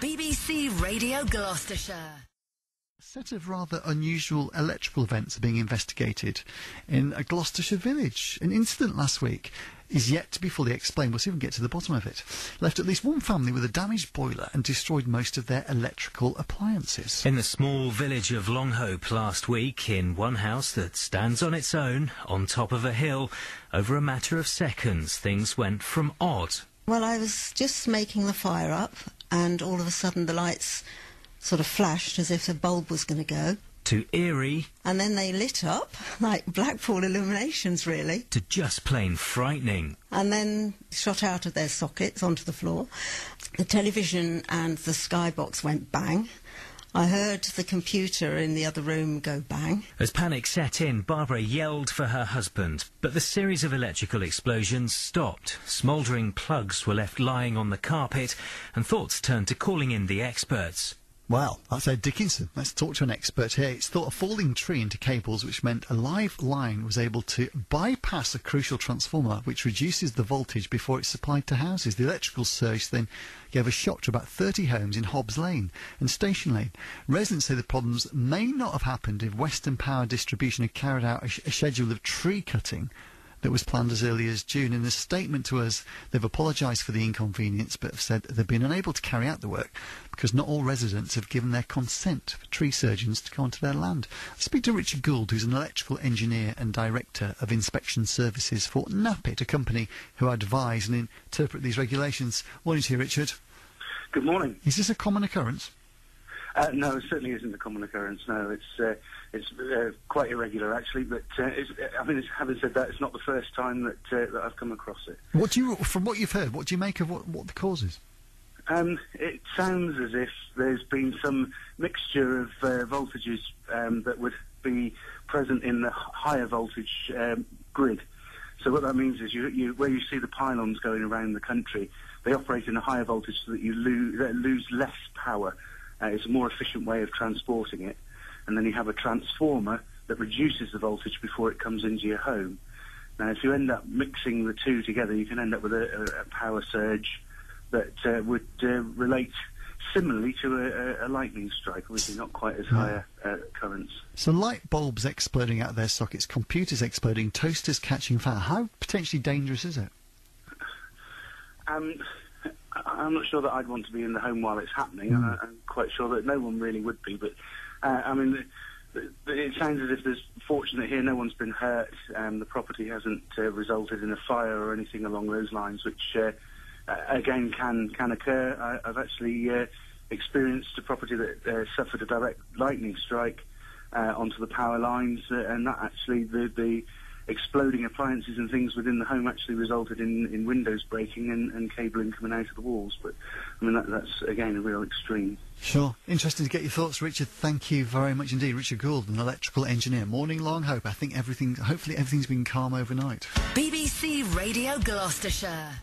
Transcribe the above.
BBC Radio Gloucestershire. A set of rather unusual electrical events are being investigated in a Gloucestershire village. An incident last week is yet to be fully explained. We'll see if we can get to the bottom of it. Left at least one family with a damaged boiler and destroyed most of their electrical appliances. In the small village of Longhope last week, in one house that stands on its own, on top of a hill, over a matter of seconds, things went from odd. Well, I was just making the fire up, and all of a sudden the lights sort of flashed as if the bulb was going to go. To eerie. And then they lit up, like Blackpool illuminations, really. To just plain frightening. And then shot out of their sockets onto the floor. The television and the skybox went bang. I heard the computer in the other room go bang. As panic set in, Barbara yelled for her husband, but the series of electrical explosions stopped. Smouldering plugs were left lying on the carpet, and thoughts turned to calling in the experts. Well, that's Ed Dickinson. Let's talk to an expert here. It's thought a falling tree into cables, which meant a live line was able to bypass a crucial transformer, which reduces the voltage before it's supplied to houses. The electrical surge then gave a shock to about 30 homes in Hobbs Lane and Station Lane. Residents say the problems may not have happened if Western Power Distribution had carried out a schedule of tree cutting that was planned as early as June. In a statement to us, they've apologised for the inconvenience, but have said they've been unable to carry out the work because not all residents have given their consent for tree surgeons to go onto their land. I speak to Richard Gould, who's an electrical engineer and director of inspection services for NAPIT, a company who advise and interpret these regulations. Morning to you, Richard. Good morning. Is this a common occurrence? No, it certainly isn't a common occurrence. No, it's quite irregular actually. But having said that, it's not the first time that I've come across it. From what you've heard, what do you make of what the cause is? It sounds as if there's been some mixture of voltages that would be present in the higher voltage grid. So what that means is where you see the pylons going around the country, they operate in a higher voltage so that you lose less power. It's a more efficient way of transporting it. And then you have a transformer that reduces the voltage before it comes into your home. Now, if you end up mixing the two together, you can end up with a power surge that would relate similarly to a lightning strike, obviously not quite as high currents. So light bulbs exploding out of their sockets, computers exploding, toasters catching fire. How potentially dangerous is it? I'm not sure that I'd want to be in the home while it's happening. I'm quite sure that no one really would be. But, it sounds as if there's, fortunate here, no one's been hurt. The property hasn't resulted in a fire or anything along those lines, which, again, can occur. I've actually experienced a property that suffered a direct lightning strike onto the power lines, and that actually, the exploding appliances and things within the home actually resulted in windows breaking and cabling coming out of the walls. But I mean that's again a real extreme. Sure. Interesting to get your thoughts, Richard. Thank you very much indeed. Richard Gould, an electrical engineer. Morning Longhope. Hopefully everything's been calm overnight. BBC Radio Gloucestershire.